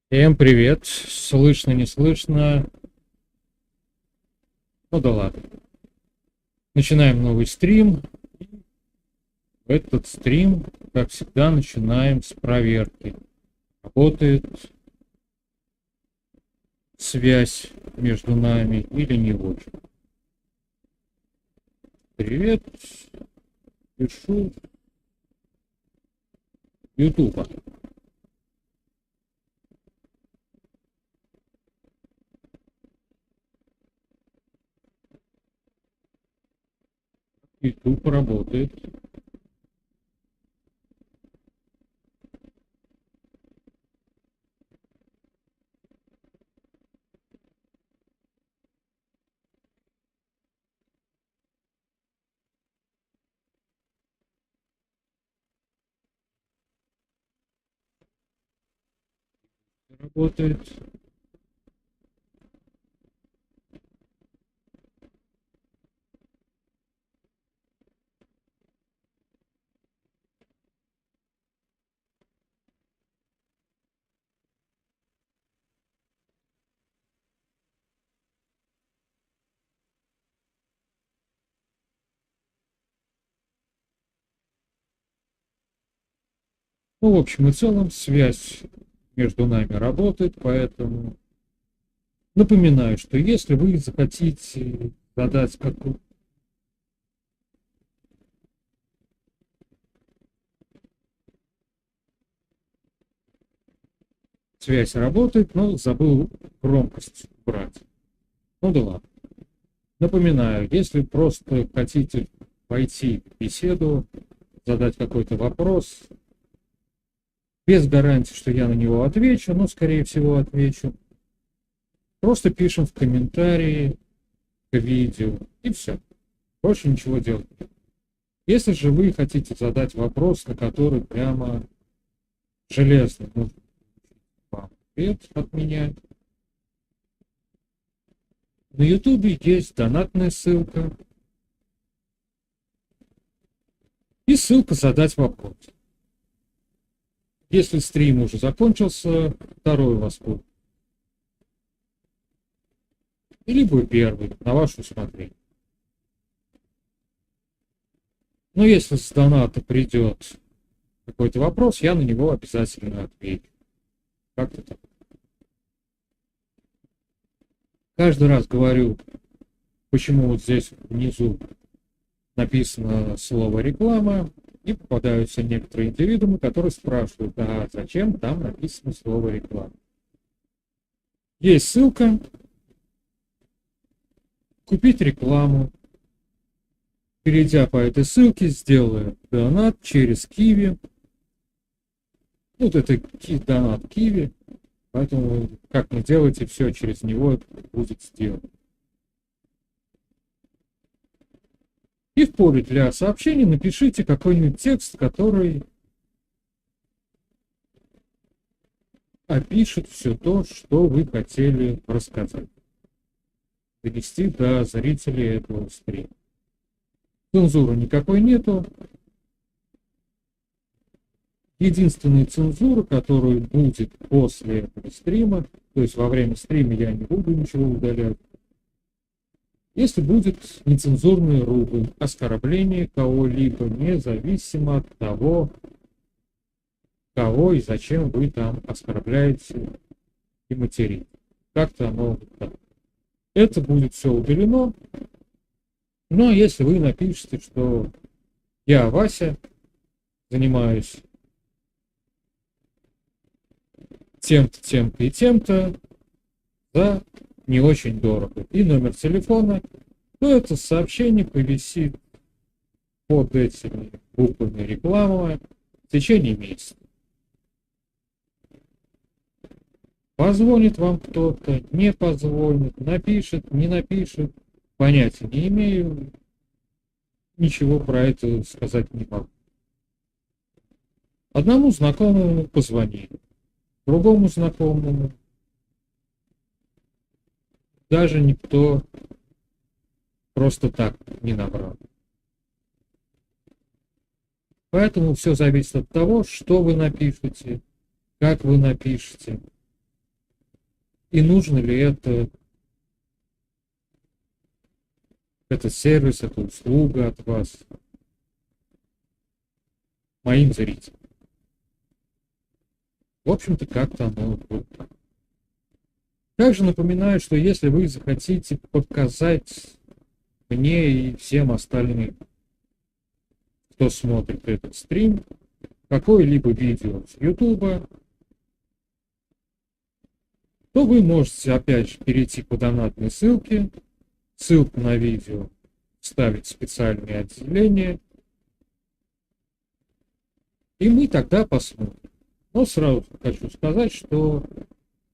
Всем привет! Слышно, не слышно? Ну да ладно. Начинаем новый стрим. Этот стрим, как всегда, начинаем с проверки. Работает связь между нами или не очень. Привет. Пишу Ютуба. Ютуб работает. Работает. Ну, в общем и целом, связь между нами работает, поэтому напоминаю, что если вы захотите задать какую-то связь работает, но забыл громкость убрать. Ну да ладно. Напоминаю, если просто хотите войти в беседу, задать какой-то вопрос, без гарантии, что я на него отвечу, но скорее всего отвечу, просто пишем в комментарии к видео и все. Больше ничего делать. Если же вы хотите задать вопрос, на который прямо железно нужно вам ответ от меня, на ютубе есть донатная ссылка и ссылка задать вопрос. Если стрим уже закончился, второй у вас будет. Либо первый, на ваше усмотрение. Но если с доната придет какой-то вопрос, я на него обязательно отвечу. Как-то так. Каждый раз говорю, почему вот здесь внизу написано слово «реклама», и попадаются некоторые индивидуумы, которые спрашивают, а зачем там написано слово «реклама». Есть ссылка «Купить рекламу». Перейдя по этой ссылке, сделаю донат через Киви. Вот это донат Киви, поэтому как вы делаете, все через него будет сделано. И в поле для сообщений напишите какой-нибудь текст, который опишет все то, что вы хотели рассказать. Донести до зрителей этого стрима. Цензуры никакой нету. Единственная цензура, которая будет после этого стрима, то есть во время стрима я не буду ничего удалять, если будет нецензурная ругань, оскорбление кого-либо, независимо от того, кого и зачем вы там оскорбляете и материте. Как-то оно так. Это будет все удалено. Но если вы напишете, что я, Вася, занимаюсь тем-то, тем-то и тем-то, за не очень дорого, и номер телефона, то это сообщение повисит под этими буквами рекламы в течение месяца. Позвонит вам кто-то, не позвонит, напишет, не напишет, понятия не имею, ничего про это сказать не могу. Одному знакомому позвонили, другому знакомому даже никто просто так не набрал. Поэтому все зависит от того, что вы напишете, как вы напишете. и нужно ли этот сервис, эта услуга от вас моим зрителям. В общем-то, как-то оно вот так. Также напоминаю, что если вы захотите показать мне и всем остальным, кто смотрит этот стрим, какое-либо видео с YouTube, то вы можете опять же перейти по донатной ссылке, ссылку на видео вставить в специальное отделение, и мы тогда посмотрим. Но сразу хочу сказать, что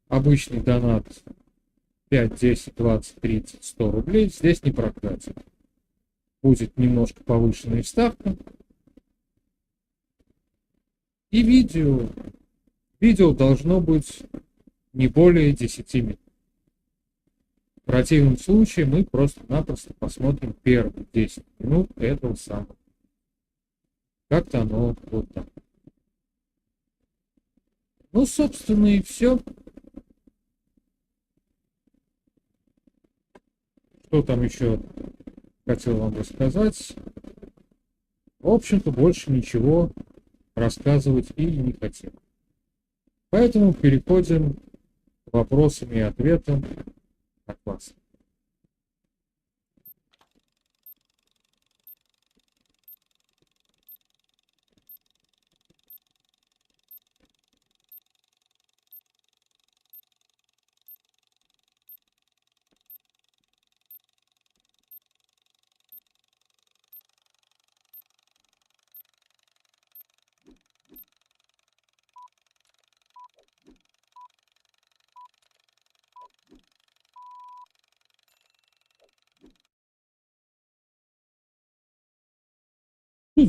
обычный донат 5, 10, 20, 30, 100 рублей здесь не прокатит. Будет немножко повышенная ставка. И видео должно быть не более 10 минут. В противном случае мы просто-напросто посмотрим первые 10 минут этого самого. Как-то оно вот так. Ну, собственно, и все. Что там еще хотел вам рассказать? В общем-то, больше ничего рассказывать и не хотел. Поэтому переходим к вопросам и ответам от вас.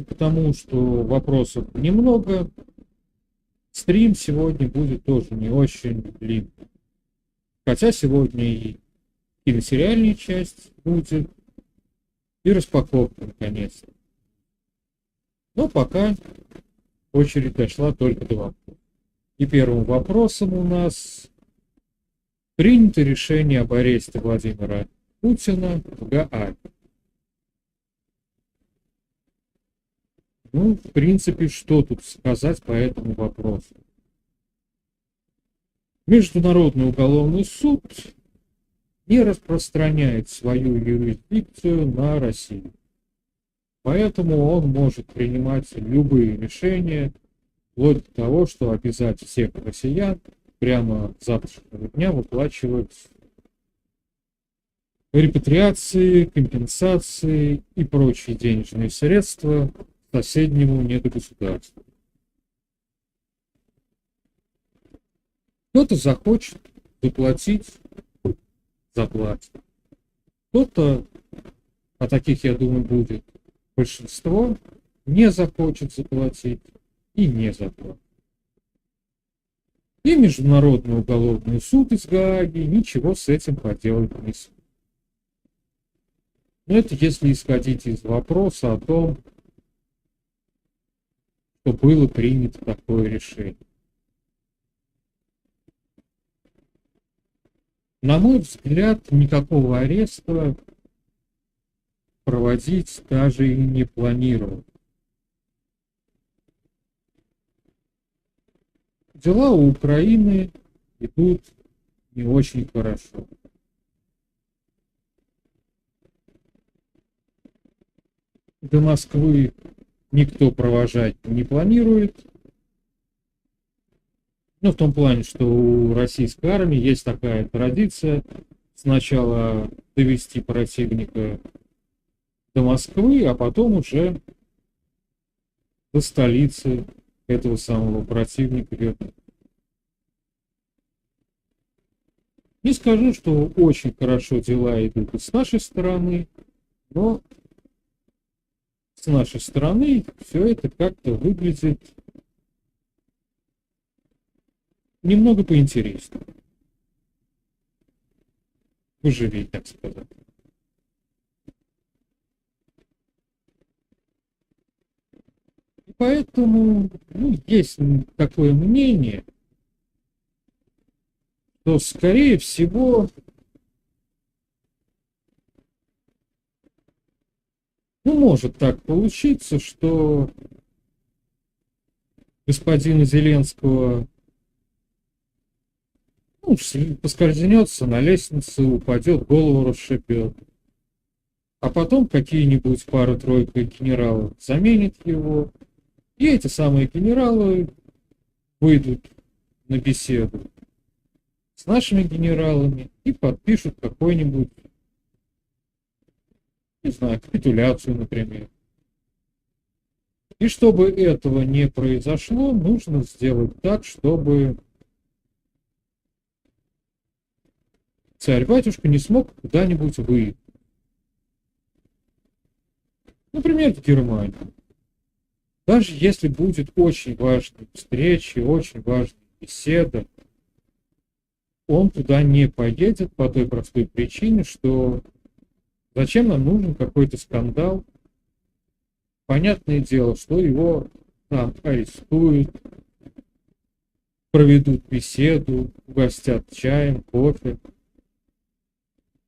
Потому что вопросов немного, стрим сегодня будет тоже не очень длинный. Хотя сегодня и киносериальная часть будет, и распаковка наконец-то. Но пока очередь дошла только до вопросов. И первым вопросом у нас: принято решение об аресте Владимира Путина в Гааге. Ну, в принципе, что тут сказать по этому вопросу? Международный уголовный суд не распространяет свою юрисдикцию на Россию. Поэтому он может принимать любые решения, вплоть до того, что обязать всех россиян прямо с завтрашнего дня выплачивать репатриации, компенсации и прочие денежные средства соседнему недогосударству. Кто-то захочет заплатить, заплатит. Кто-то, а таких, я думаю, будет большинство, не захочет заплатить и не заплатит. И Международный уголовный суд из Гааги ничего с этим поделать не сможет. Но это если исходить из вопроса о том, что было принято такое решение. На мой взгляд, никакого ареста проводить даже и не планировал. Дела у Украины идут не очень хорошо. До Москвы никто провожать не планирует. Ну, в том плане, что у российской армии есть такая традиция сначала довести противника до Москвы, а потом уже до столицы этого самого противника вернуть. Не скажу, что очень хорошо дела идут и с нашей стороны, но с нашей стороны все это как-то выглядит немного поинтереснее. Поживее, так сказать. И поэтому есть такое мнение, то, скорее всего, может так получиться, что господина Зеленского поскользнется на лестнице, упадет, голову расшибет. А потом какие-нибудь пара-тройка генералов заменит его, и эти самые генералы выйдут на беседу с нашими генералами и подпишут какой-нибудь, не знаю, капитуляцию, например. И чтобы этого не произошло, нужно сделать так, чтобы царь-батюшка не смог куда-нибудь выйти. Например, в Германию. Даже если будет очень важная встреча, очень важная беседа, он туда не поедет по той простой причине, что зачем нам нужен какой-то скандал? Понятное дело, что его там арестуют, проведут беседу, угостят чаем, кофе,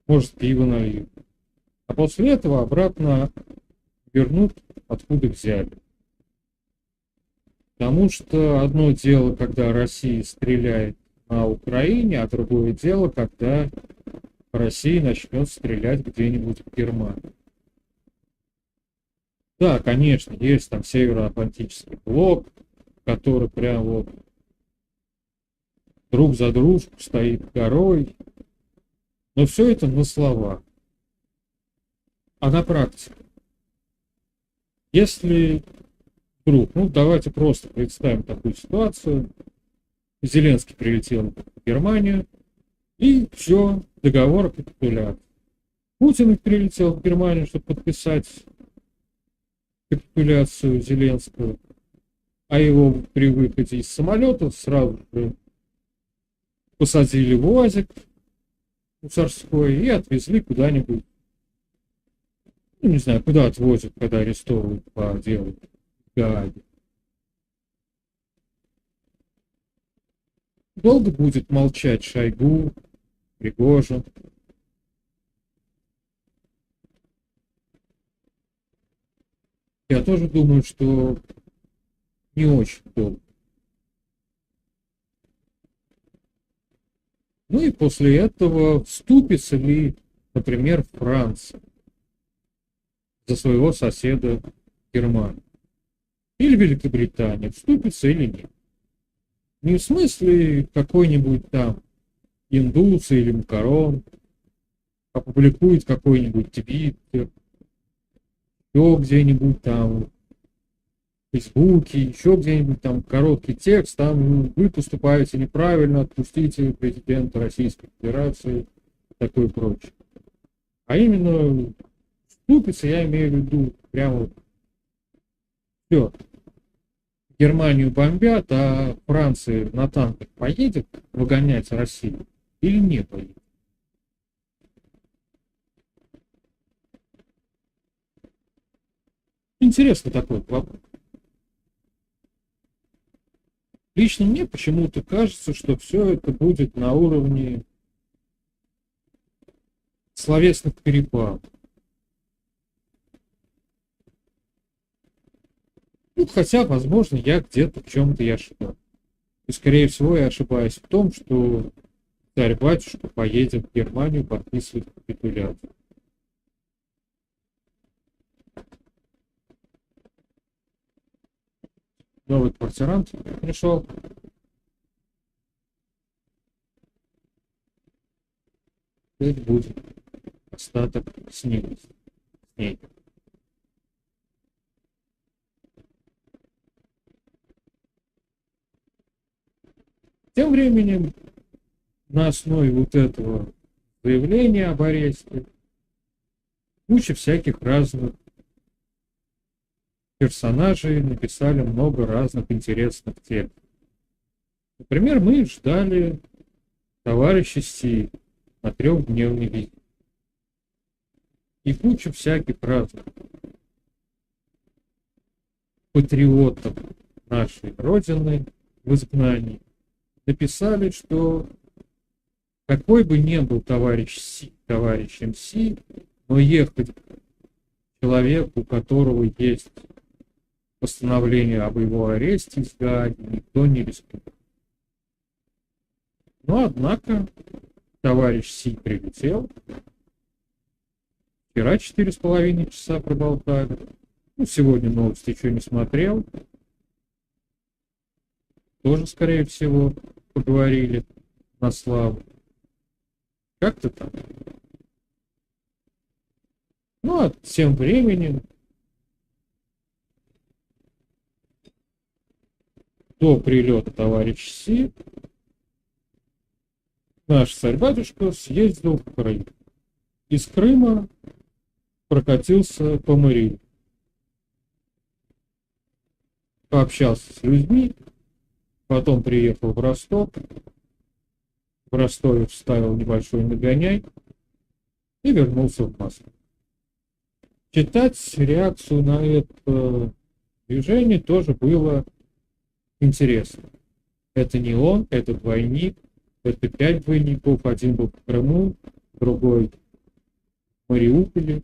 может, пиво нальют. А после этого обратно вернут, откуда взяли. Потому что одно дело, когда Россия стреляет на Украине, а другое дело, когда Россия начнет стрелять где-нибудь в Германии. Да, конечно, есть там Североатлантический блок, который прям вот друг за дружку стоит горой. Но все это на словах. А на практике? Если вдруг, давайте просто представим такую ситуацию. Зеленский прилетел в Германию, и все, договор о капитуляции. Путин прилетел в Германию, чтобы подписать капитуляцию Зеленского, а его при выходе из самолета сразу же посадили в УАЗик царской и отвезли куда-нибудь. Не знаю, куда отвозят, когда арестовывают по делу в Гааге. Долго будет молчать Шойгу, Пригожин? Я тоже думаю, что не очень долго. И после этого вступится ли, например, Франция за своего соседа Германию? Или Великобритания вступится или нет? Не в смысле какой-нибудь там индус или Макарон опубликует какой-нибудь твиттер, еще где-нибудь там в Фейсбуке, еще где-нибудь там короткий текст, там вы поступаете неправильно, отпустите президента Российской Федерации, такое прочее. А именно вступится, я имею в виду, прямо все. Германию бомбят, а Франция на танках поедет выгонять Россию или не поедет? Интересный такой вопрос. Лично мне почему-то кажется, что все это будет на уровне словесных перепадов. Хотя, возможно, я где-то в чем-то и ошибаюсь. И, скорее всего, я ошибаюсь в том, что царь-батюшка поедет в Германию подписывать капитуляцию. Новый квартирант пришел. Это будет остаток с ней. Тем временем, на основе вот этого заявления об аресте, куча всяких разных персонажей написали много разных интересных текстов. Например, мы ждали товарища Си на 3-дневный визит. И куча всяких разных патриотов нашей Родины в изгнании написали, что какой бы ни был товарищ МС, но ехать к человеку, у которого есть постановление об его аресте, изгнании, никто не рискует. Но, однако, товарищ Си прилетел. Вчера 4,5 часа проболтали. Сегодня новости еще не смотрел. Тоже, скорее всего, поговорили на славу. Как-то так. А тем временем до прилета товарища Си наш царь-батюшка съездил в Крым. Из Крыма прокатился по Мариуполю. Пообщался с людьми, потом приехал в Ростов. В Ростове вставил небольшой нагоняй и вернулся в Москву. Читать реакцию на это движение тоже было интересно. Это не он, это двойник, это 5 двойников. Один был в Крыму, другой в Мариуполе,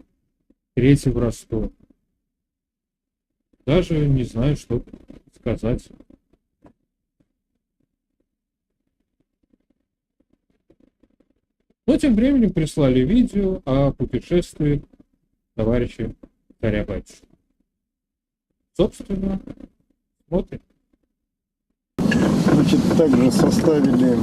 третий в Ростове. Даже не знаю, что сказать. Но тем временем прислали видео о путешествии товарища царя-батюшки. Собственно, смотрим. Значит, также составили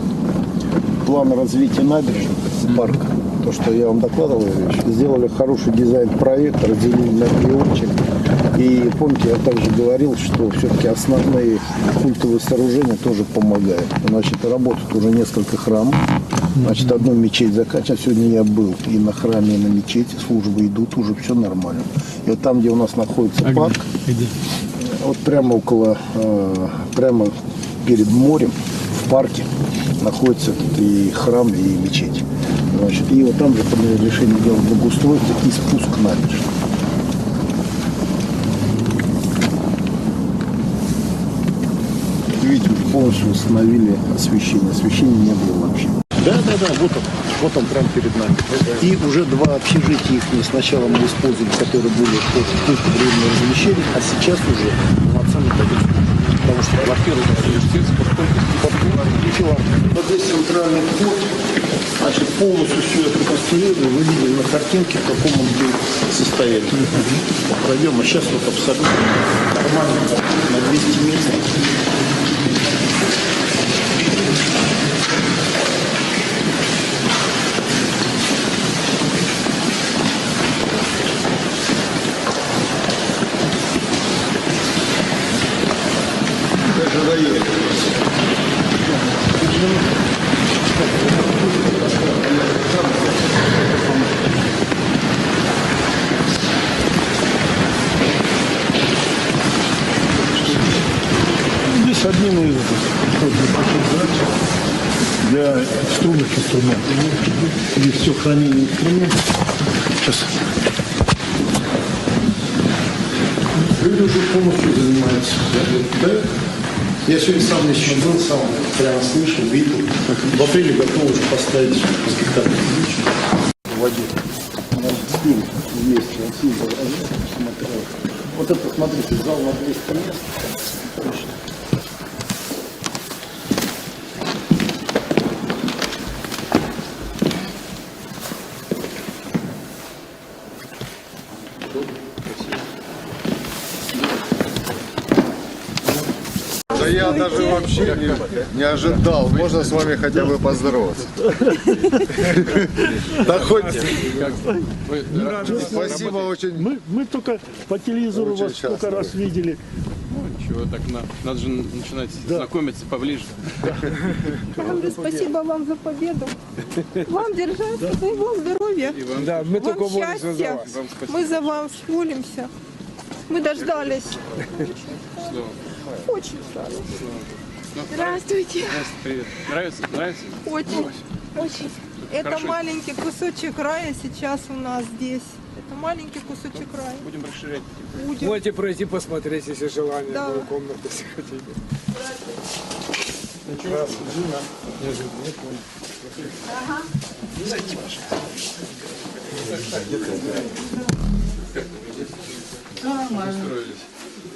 план развития набережных парка. То, что я вам докладывал, сделали хороший дизайн-проект, разделили на 3 очереди. И помните, я также говорил, что все-таки основные культовые сооружения тоже помогают. Значит, работают уже несколько храмов. Значит, одну мечеть закачать. Сегодня я был и на храме, и на мечети. Службы идут, уже все нормально. И вот там, где у нас находится парк, вот прямо около, прямо перед морем, в парке, находится и храм, и мечеть. Значит, и вот там же приняли решение делать благоустройство и спуск к набережной. Видите, полностью установили освещение. Освещения не было вообще. Да, вот он прямо перед нами. И уже 2 общежития их сначала мы использовали, которые были под пунктом временного размещения, а сейчас уже полноценно дают. Потому что квартиру вот здесь центральный вход, значит, полностью все это реконструировали, вы видели на картинке, в каком он был состоянии. Пройдем, а сейчас вот абсолютно нормально, на 200 метров. Здесь одним из для струнных инструментов. Здесь все хранение инструментов. Сейчас. Люди уже полностью занимаются. Да? Я сегодня сам еще был, сам прямо слышал, видел. В апреле готов уже поставить спектакль. В воде. Стиль есть, смотрел. Вот это, смотрите, зал на 200 мест. Да я даже вообще не ожидал. Можно с вами хотя бы поздороваться? Да хоть... Спасибо очень. Мы только по телевизору вас сколько раз видели. Чего так надо же начинать знакомиться поближе. Спасибо вам за победу. Вам держаться, дай вам здоровья. Да, мы только Вам молимся за счастья. вас. Мы за вас молимся. Мы дождались. Очень ждали. Здравствуйте. Привет. Нравится? Очень. Очень. Это Хорошо. маленький кусочек рая сейчас у нас здесь. Это маленький кусочек рая. Будем расширять. Будем. Можете пройти посмотреть, если желание, Да. мою комнату, если хотите.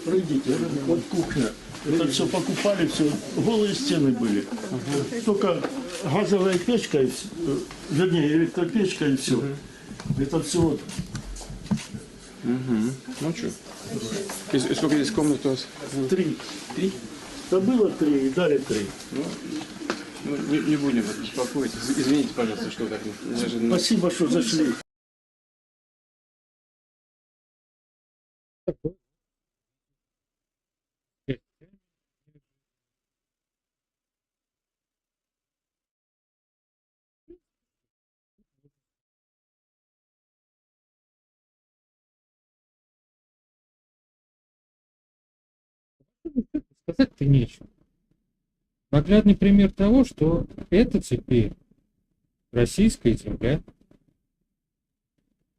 Пройдите, вот кухня. Это все покупали, все, голые стены были. Только газовая печка, вернее, электропечка и все. Это все вот. Ну что? И сколько здесь комнат у вас? 3. 3? Да было 3 и дали 3. Ну, не будем вас беспокоить. Извините, пожалуйста, что так неожиданно. Спасибо, что зашли. Сказать-то нечего. Наглядный пример того, что это теперь российская земля.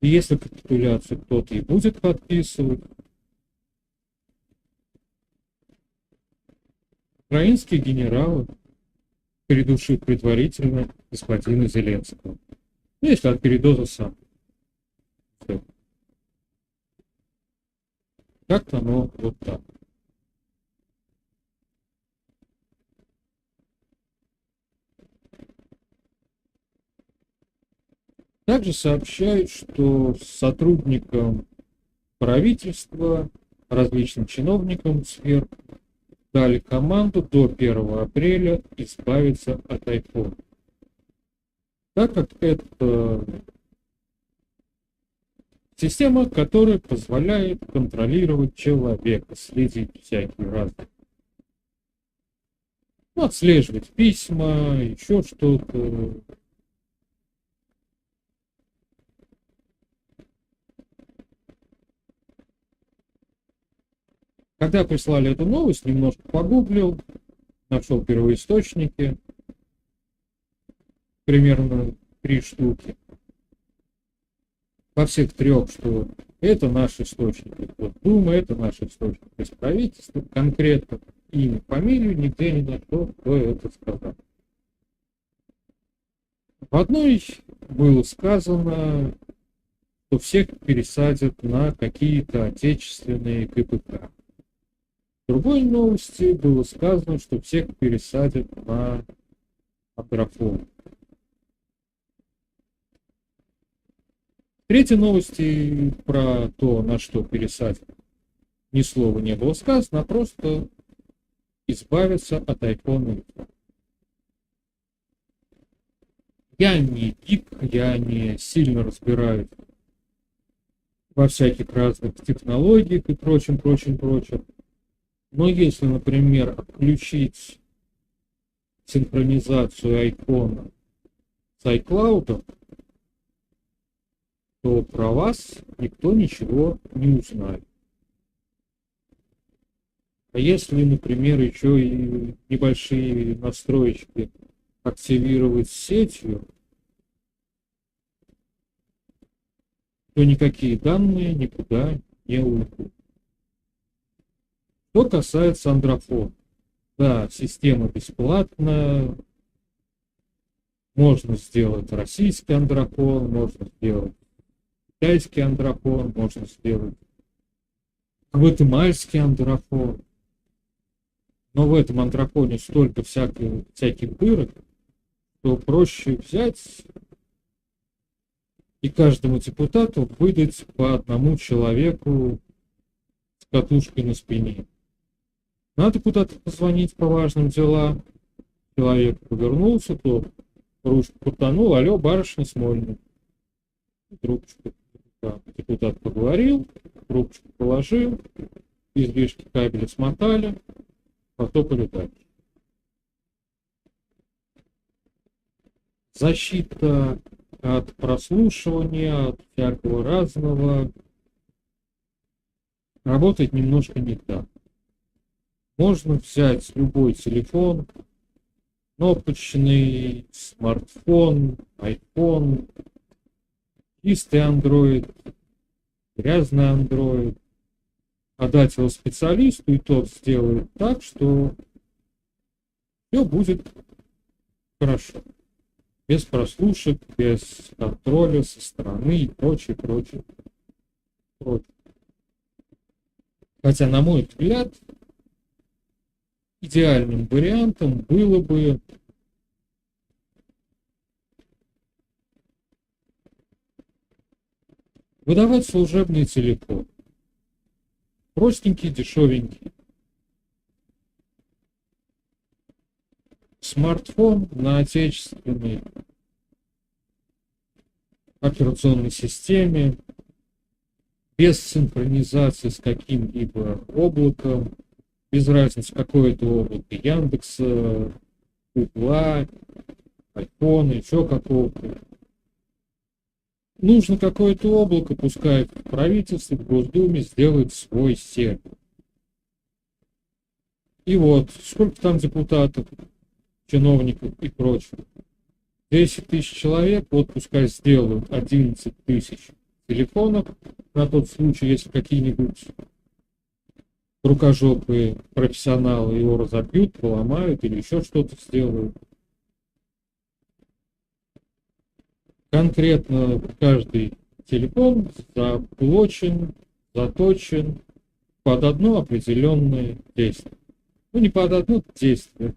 И если капитуляцию кто-то и будет подписывать, украинские генералы придушат предварительно господина Зеленского. Ну, если от передоза сам. Всё. Как-то оно вот так. Также сообщают, что сотрудникам правительства, различным чиновникам сфер дали команду до 1 апреля избавиться от iPhone. Так как это система, которая позволяет контролировать человека, следить всякие разные. Ну, отслеживать письма, еще что-то. Когда прислали эту новость, немножко погуглил, нашел первоисточники, примерно 3 штуки. Во всех 3, что это наш источник. Вот Дума, это наш источник. То есть правительство конкретно имя, фамилию нигде не нашло, кто это сказал. В одной было сказано, что всех пересадят на какие-то отечественные КПК. В другой новости было сказано, что всех пересадят на Аграфон. В третьей новости про то, на что пересадят, ни слова не было сказано, а просто избавиться от iPhone. Я не гик, я не сильно разбираюсь во всяких разных технологиях и прочем. Но если, например, отключить синхронизацию айфона с iCloud, то про вас никто ничего не узнает. А если, например, еще и небольшие настроечки активировать сетью, то никакие данные никуда не уйдут. Что касается Андрофона. Да, система бесплатная. Можно сделать российский Андрофон, можно сделать китайский Андрофон, можно сделать гватемальский Андрофон. Но в этом Андрофоне столько всяких дырок, что проще взять и каждому депутату выдать по одному человеку с катушкой на спине. Надо куда-то позвонить по важным делам. Человек повернулся, то ручку крутанул, алло, барышня Смольная. Трубочку. Депутат поговорил, трубочку положил, излишки кабеля смотали, потопали дальше. Защита от прослушивания, от всякого разного работает немножко не так. Можно взять любой телефон, кнопочный, смартфон, iPhone, чистый Android, грязный Android, отдать его специалисту, и тот сделает так, что все будет хорошо. Без прослушек, без контроля со стороны и прочее, прочее, прочее. Хотя, на мой взгляд, идеальным вариантом было бы выдавать служебный телефон. Простенький, дешевенький. Смартфон на отечественной операционной системе, без синхронизации с каким-либо облаком, без разницы, какое это облако, Яндекса, Гугла, Айфона, еще какого-то. Нужно какое-то облако, пускай в правительстве, в Госдуме сделает свой сервер. И вот, сколько там депутатов, чиновников и прочего. 10 тысяч человек, вот пускай сделают 11 тысяч телефонов, на тот случай, если какие-нибудь рукожопые профессионалы его разобьют, поломают или еще что-то сделают. Конкретно каждый телефон заблочен, заточен под одно определенное действие. Ну, не под одно действие.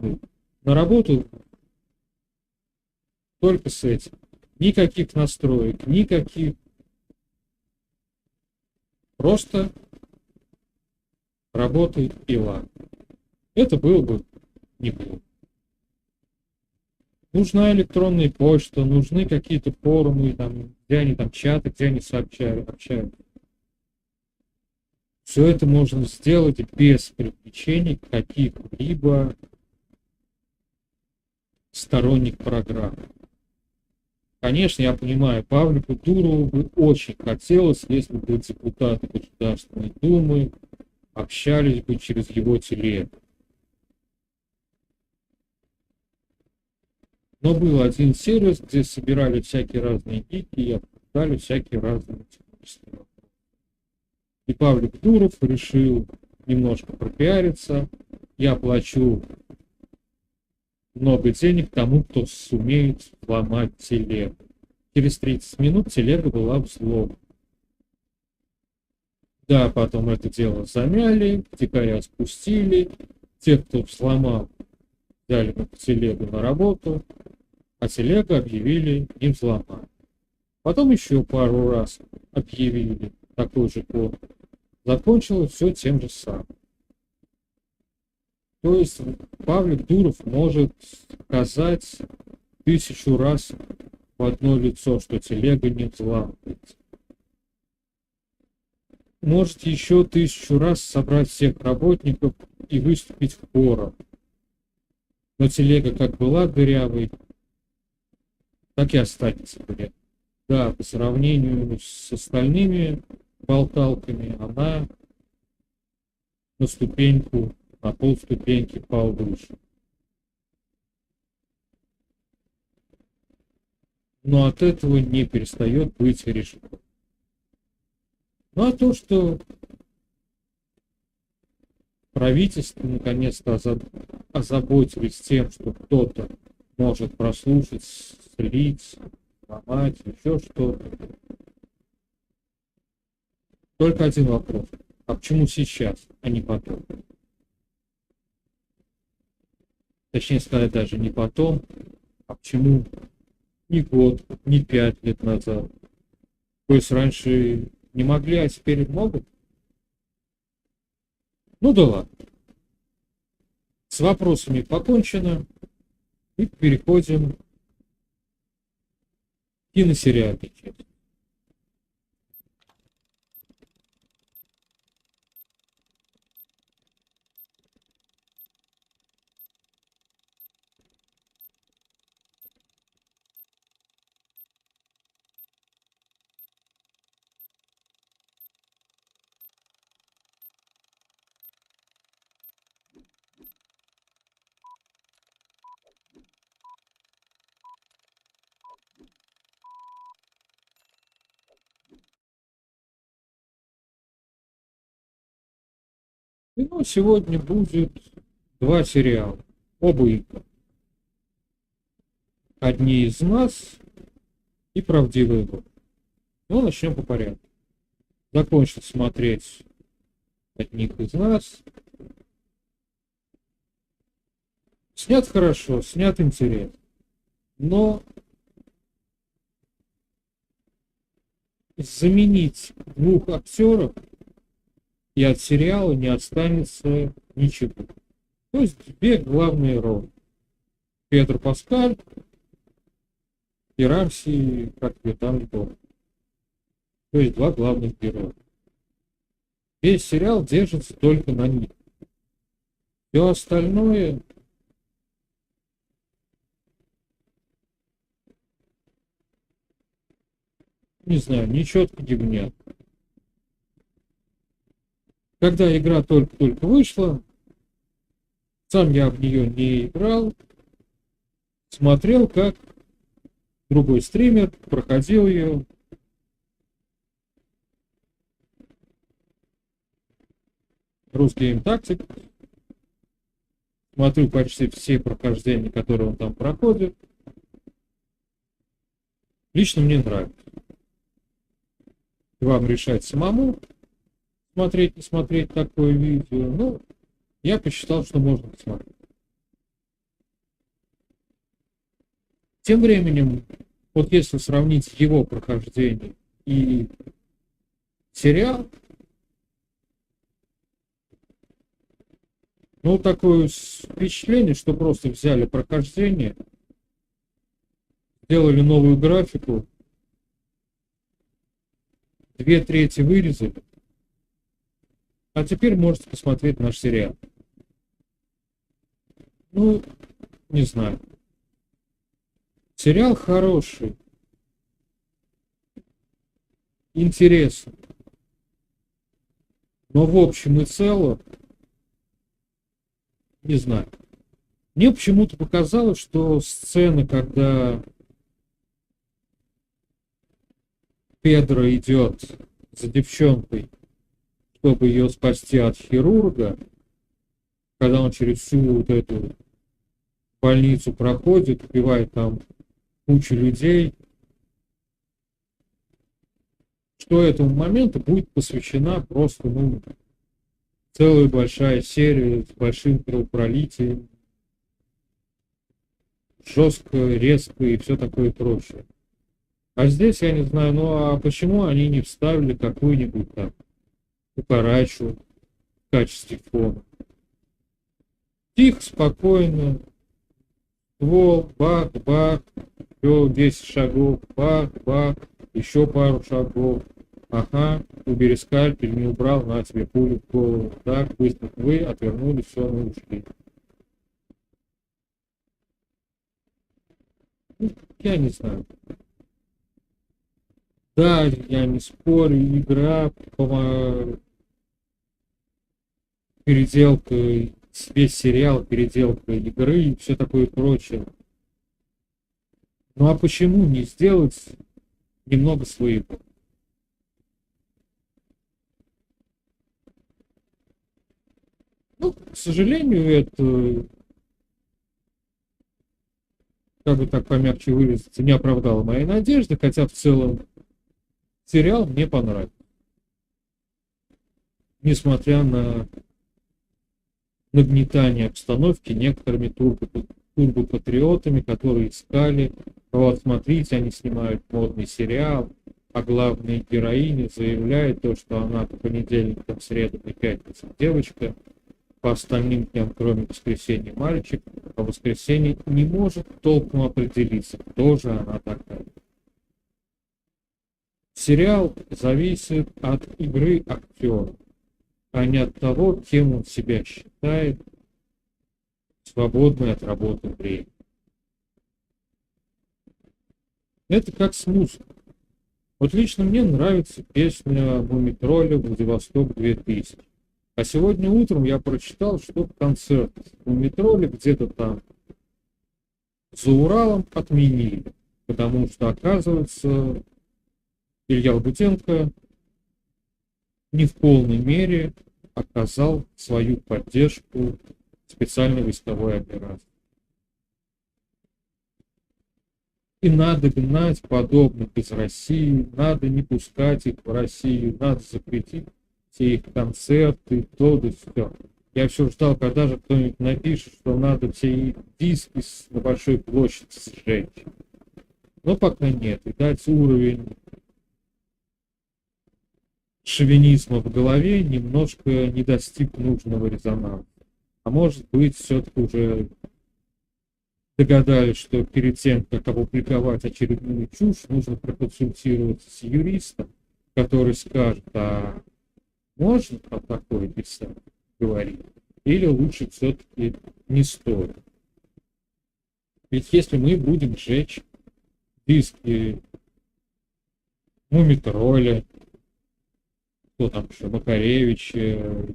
На работу только с этим. Никаких настроек, никаких. Просто работай и ладно. Это было бы неплохо. Нужна электронная почта, нужны какие-то форумы, там, где они там чаты, где они общаются. Все это можно сделать без привлечения каких-либо сторонних программ. Конечно, я понимаю, Павлику Дурову бы очень хотелось, если бы депутаты Государственной Думы общались бы через его телегу. Но был один сервис, где собирали всякие разные гики и обсуждали всякие разные технические вопросы. И Павлик Дуров решил немножко пропиариться. Я плачу много денег тому, кто сумеет взломать телегу. Через 30 минут телега была взломана. Да, потом это дело замяли, дикаря спустили. Те, кто взломал, взяли телегу на работу, а телегу объявили не взломать. Потом еще пару раз объявили такой же код. Закончилось все тем же самым. То есть Павлик Дуров может сказать 1000 раз в одно лицо, что телега не взламывается. Может еще 1000 раз собрать всех работников и выступить хором. Но телега как была дырявой, так и останется дырявой. Да, по сравнению с остальными болталками, она на ступеньку, на полступеньки повыше. Но от этого не перестает быть решено. Ну а то, что правительство наконец-то озаботились тем, что кто-то может прослушать, слить, ломать, еще что-то. Только один вопрос. А почему сейчас, а не потом? Точнее сказать, даже не потом, а почему не год, не 5 лет назад? То есть раньше не могли, а теперь могут? Ну да ладно. С вопросами покончено. И переходим к киносериальной части. И ну, сегодня будет 2 сериала. Оба одни из нас и правдивый ложь. Ну, начнем по порядку. Закончил смотреть одних из нас. Снят хорошо, снят интересно. Но заменить двух актеров и от сериала не останется ничего. То есть две главные роли. Педро Паскаль и Рамси, как я там не помню. То есть два главных героя. Весь сериал держится только на них. Все остальное не знаю, нечетко гибнет. Когда игра только-только вышла, сам я в нее не играл, смотрел, как другой стример проходил ее. Русский тактик. Смотрю почти все прохождения, которые он там проходит. Лично мне нравится. Вам решать самому, смотреть, не смотреть такое видео. Ну, я посчитал, что можно посмотреть. Тем временем, вот если сравнить его прохождение и сериал, ну, такое впечатление, что просто взяли прохождение, сделали новую графику, 2/3 вырезали, а теперь можете посмотреть наш сериал. Ну, не знаю. Сериал хороший, интересный, но в общем и целом, не знаю. Мне почему-то показалось, что сцена, когда Педро идет за девчонкой, чтобы ее спасти от хирурга, когда он через всю вот эту больницу проходит, убивает там кучу людей, что этому моменту будет посвящена просто, ну, целая большая серия с большим кровопролитием, жестко, резко и все такое прочее. А здесь, я не знаю, ну а почему они не вставили какую-нибудь там кукарачу в качестве фона? Тихо, спокойно, ствол, бах-бах, еще 10 шагов, бах-бах, еще пару шагов. Ага, убери скальпель, не убрал, на тебе пулю в голову. Так, быстро вы отвернулись, все, мы ушли. Ну, я не знаю. Да, я не спорю, игра, переделка, весь сериал, переделка игры и все такое прочее. Ну а почему не сделать немного своего? Ну, к сожалению, это, как бы так помягче выразиться, не оправдало моей надежды, хотя в целом сериал мне понравился. Несмотря на нагнетание обстановки некоторыми турбопатриотами, которые искали, вот смотрите, они снимают модный сериал, а главная героиня заявляет то, что она по понедельникам, средам и пятницам девочка, по остальным дням, кроме воскресенья, мальчик, а в воскресенье не может толком определиться, кто же она такая. Сериал зависит от игры актера, а не от того, кем он себя считает в свободное от работы время. Это как с музыкой. Вот лично мне нравится песня Мумий-тролля «Владивосток 2000». А сегодня утром я прочитал, что концерт Мумий-тролля где-то там за Уралом отменили, потому что, оказывается, Илья Лагутенко не в полной мере оказал свою поддержку специальной войсковой операции. И надо гнать подобных из России, надо не пускать их в Россию, надо запретить все их концерты, то да сё. Я все ждал, когда же кто-нибудь напишет, что надо все их диски на Большой площади сжечь. Но пока нет. Видать, уровень шовинизма в голове немножко не достиг нужного резонанса. А может быть, все-таки уже догадались, что перед тем, как опубликовать очередную чушь, нужно проконсультироваться с юристом, который скажет, а можно про такое писать, говорить, или лучше все-таки не стоит. Ведь если мы будем сжечь диски Мумитроля, кто там еще, Макаревича,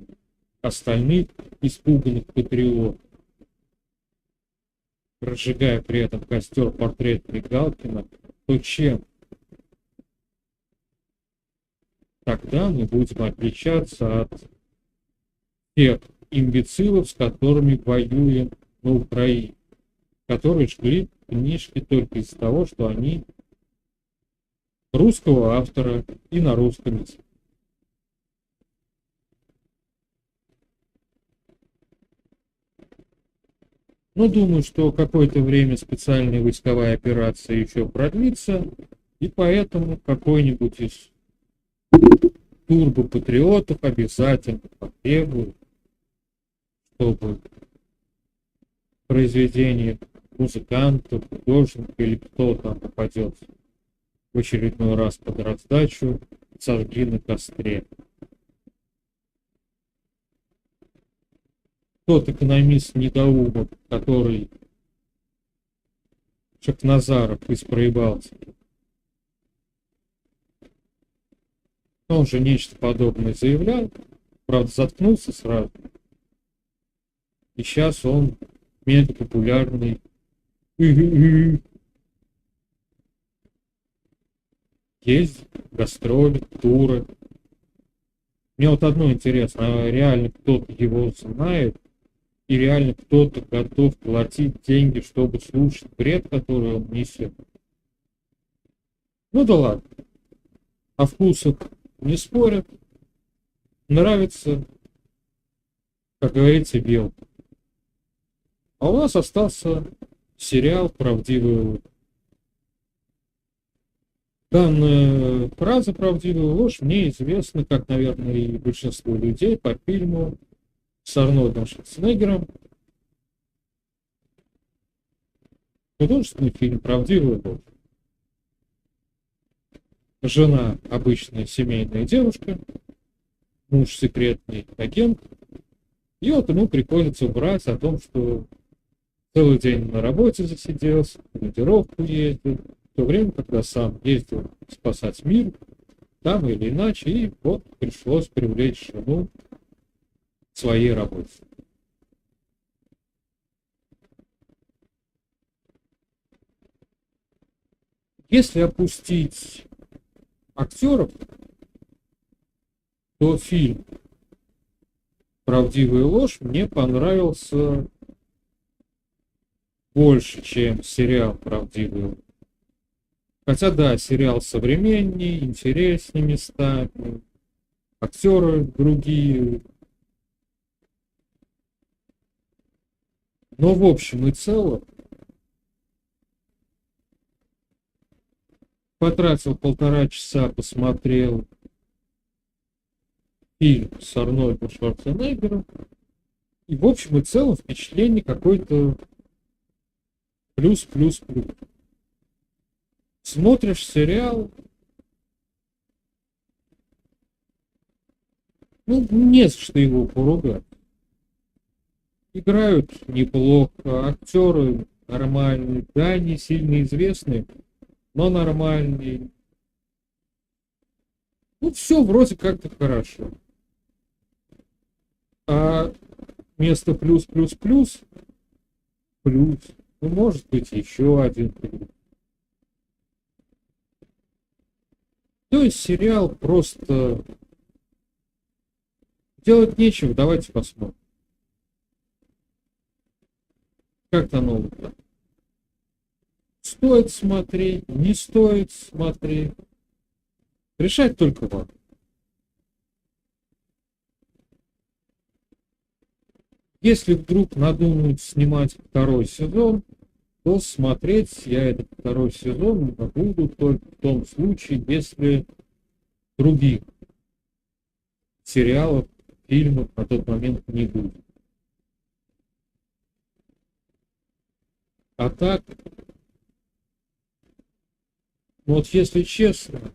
остальных испуганных патриотов, разжигая при этом костер портрет Мигалкина, то чем? Тогда мы будем отличаться от тех имбецилов, с которыми воюем на Украине, которые жгли книжки только из-за того, что они русского автора и на русском языке. Но думаю, что какое-то время специальная войсковая операция еще продлится, и поэтому какой-нибудь из турбопатриотов обязательно потребует, чтобы произведение музыкантов, художников или кто там попадет в очередной раз под раздачу, сожгли на костре. Тот экономист-недоумок, который Шахназаров из Проебалтики, он же нечто подобное заявлял, правда, заткнулся сразу. И сейчас он мега популярный. Ездит, гастроли, туры. Мне вот одно интересно, а реально кто-то его знает, и реально кто-то готов платить деньги, чтобы слушать бред, который он несет? Ну да ладно. О вкусах не спорят. Нравится, как говорится, белка. А у нас остался сериал «Правдивая ложь». Данная фраза «правдивая ложь» мне известна, как, наверное, и большинство людей, по фильму с Арнольдом Шварценеггером. Художественный фильм «Правдивая ложь». Жена — обычная семейная девушка, муж — секретный агент, и вот ему приходится врать о том, что целый день на работе засиделся, в командировку ездил, в то время, когда сам ездил спасать мир, там или иначе, и вот пришлось привлечь жену к своей работе. Если опустить актеров, то фильм «Правдивая ложь» мне понравился больше, чем сериал «Правдивая ложь». Хотя да, сериал современнее, интереснее местами, актеры другие. Но в общем и целом потратил 1,5 часа, посмотрел фильм с Арнольдом Шварценеггером, и в общем и целом впечатление какой-то плюс. Смотришь сериал, ну, не за что его поругать. Играют неплохо, актеры нормальные, да, не сильно известные, но нормальные. Ну, все вроде как-то хорошо. А вместо плюс, ну, может быть, еще один плюс. То есть сериал просто делать нечего, давайте посмотрим. Как-то новое. Стоит смотреть, не стоит смотреть. Решать только вам. Если вдруг надумают снимать второй сезон, то смотреть я этот второй сезон буду только в том случае, если других сериалов, фильмов на тот момент не будет. А так, вот если честно,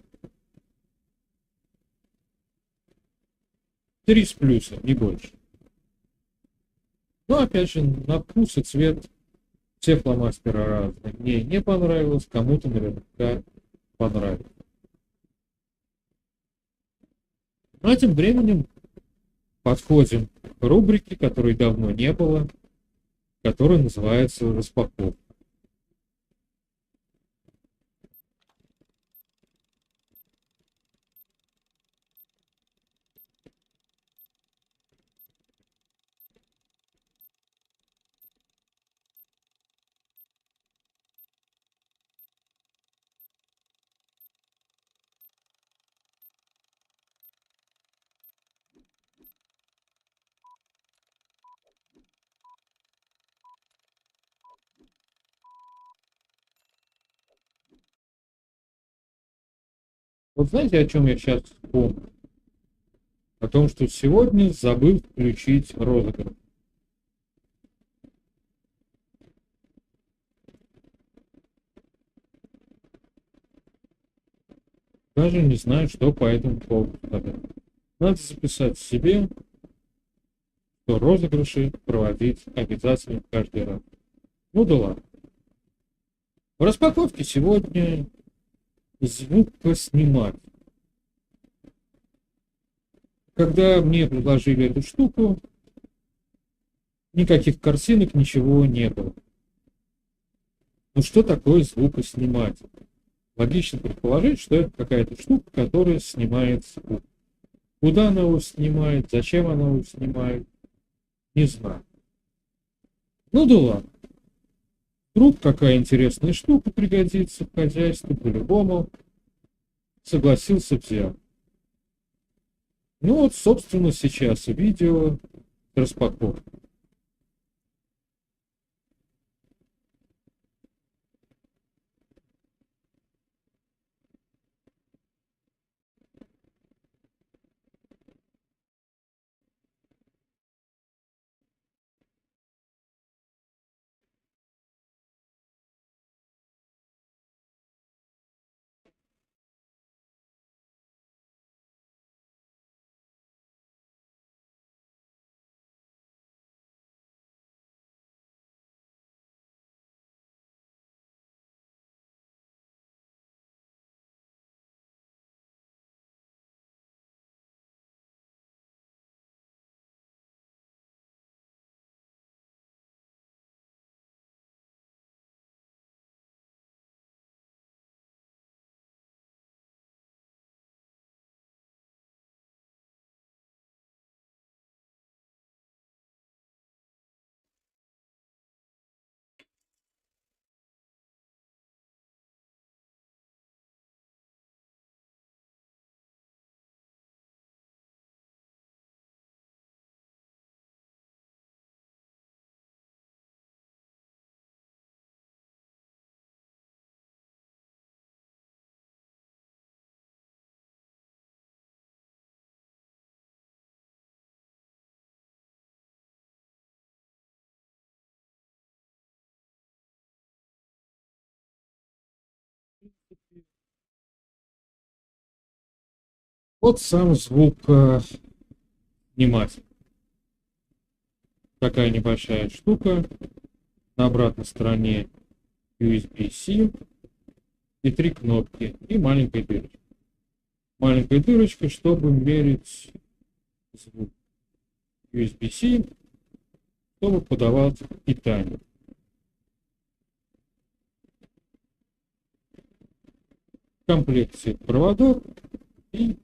3 с плюсом, не больше. Но опять же, на вкус и цвет все фломастеры разные. Мне не понравилось, кому-то наверняка понравилось. Ну а тем временем подходим к рубрике, которой давно не было, которая называется «Распаковка». Вот знаете, о чем я сейчас помню? О том, что сегодня забыл включить розыгрыш. Даже не знаю, что по этому поводу сказать. Надо записать себе, что розыгрыши проводить обязательно каждый раз. Ну да ладно. В распаковке сегодня звукосниматель. Когда мне предложили эту штуку, никаких картинок, ничего не было. Ну что такое звукосниматель? Логично предположить, что это какая-то штука, которая снимает звук. Куда она его снимает, зачем она его снимает, не знаю. Ну да ладно. Вдруг какая интересная штука пригодится в хозяйстве, по-любому согласился взять. Ну вот, собственно, сейчас видео распаковки. Вот сам звук сниматель. Такая небольшая штука. На обратной стороне USB-C и 3 кнопки и маленькая дырочка. Маленькая дырочка, чтобы мерить звук. USB-C, чтобы подавать питание. В комплекте проводок и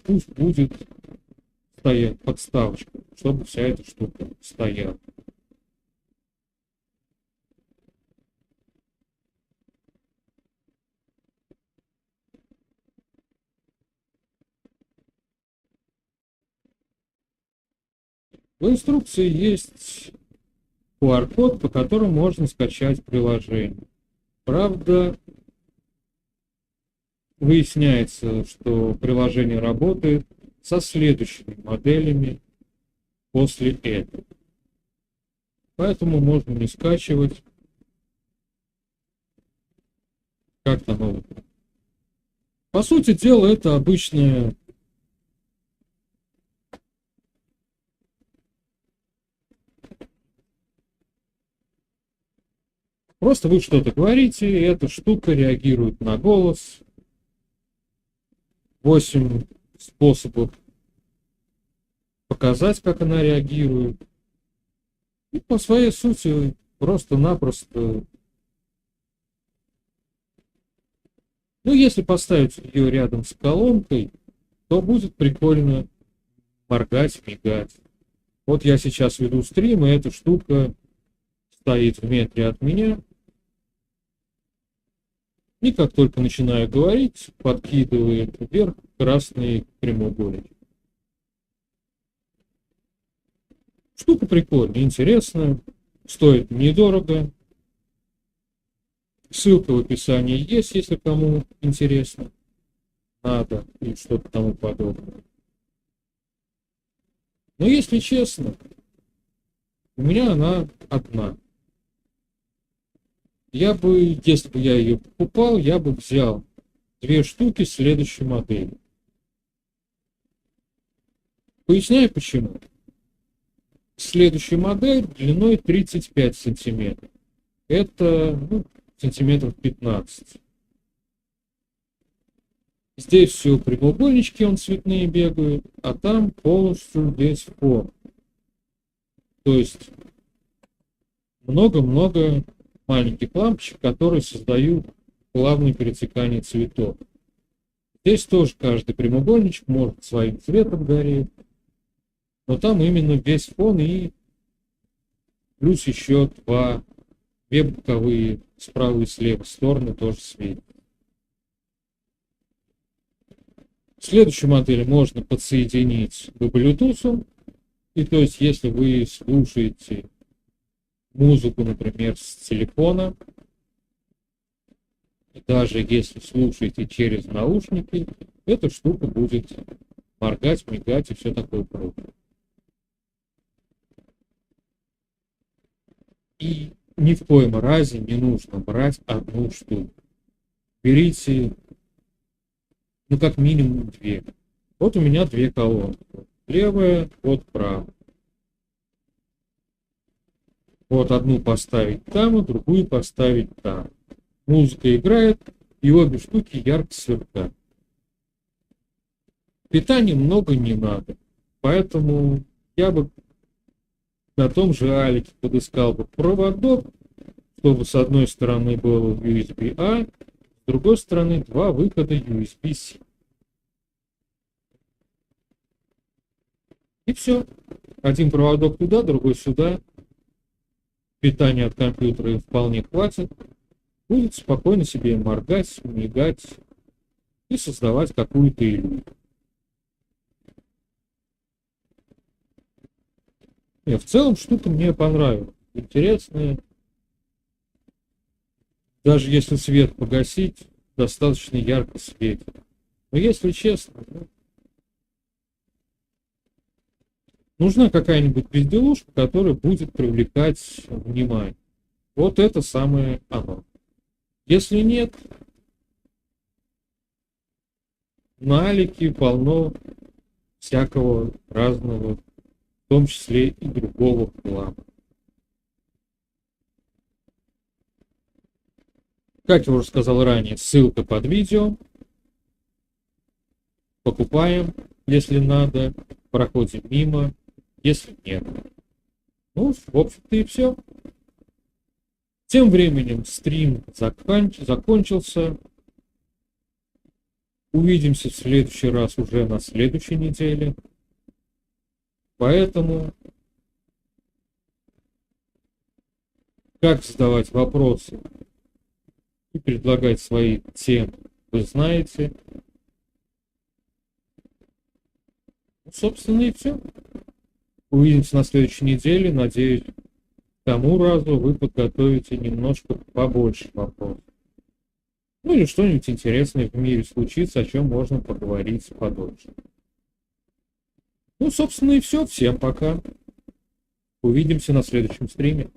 пусть будет стоять подставочка, чтобы вся эта штука стояла. В инструкции есть QR-код, по которому можно скачать приложение. Правда, выясняется, что приложение работает со следующими моделями после этого. Поэтому можно не скачивать. Как-то оно. По сути дела, это обычная просто вы что-то говорите, и эта штука реагирует на голос. 8 способов показать, как она реагирует. И по своей сути просто-напросто. Ну, если поставить ее рядом с колонкой, то будет прикольно моргать, мигать. Вот я сейчас веду стрим, и эта штука стоит в метре от меня. И как только начинаю говорить, подкидывает вверх красный прямоугольник. Штука прикольная, интересная, стоит недорого. Ссылка в описании есть, если кому интересно, надо и что-то тому подобное. Но если честно, у меня она одна. Я бы, если бы я ее покупал, я бы взял 2 штуки следующей модели. Поясняю почему. Следующая модель длиной 35 сантиметров. Это сантиметров 15. Здесь все прямоугольнички, он цветные бегают, а там полностью весь фон. То есть много-много маленьких лампочек, которые создают плавное перетекание цветов. Здесь тоже каждый прямоугольничек может своим цветом гореть, но там именно весь фон и плюс еще 2 боковые справа и слева стороны тоже светят. Следующую модель можно подсоединить к Bluetooth. И то есть, если вы слушаете музыку, например, с телефона, и даже если слушаете через наушники, эта штука будет моргать, мигать и все такое прочее. И ни в коем разе не нужно брать одну штуку. Берите, как минимум 2. Вот у меня 2 колонки. Левая, вот правая. Вот одну поставить там, а другую поставить там. Музыка играет, и обе штуки ярко сверкают. Питания много не надо, поэтому я бы на том же Алике подыскал бы проводок, чтобы с одной стороны было USB-A, с другой стороны 2 выхода USB-C. И все. Один проводок туда, другой сюда. Питания от компьютера вполне хватит. Будет спокойно себе моргать, мигать и создавать какую-то иллюзию. В целом штука мне понравилась. Интересная. Даже если свет погасить, достаточно ярко светит. Но если честно, нужна какая-нибудь безделушка, которая будет привлекать внимание. Вот это самое оно. Если нет, на Алике полно всякого разного, в том числе и другого хлама. Как я уже сказал ранее, ссылка под видео. Покупаем, если надо, проходим мимо, если нет. В общем-то и все. Тем временем стрим закончился. Увидимся в следующий раз уже на следующей неделе. Поэтому, как задавать вопросы и предлагать свои темы, вы знаете. Собственно, и все. Увидимся на следующей неделе. Надеюсь, к тому разу вы подготовите немножко побольше вопросов. Ну или что-нибудь интересное в мире случится, о чем можно поговорить подольше. Ну, собственно, и все. Всем пока. Увидимся на следующем стриме.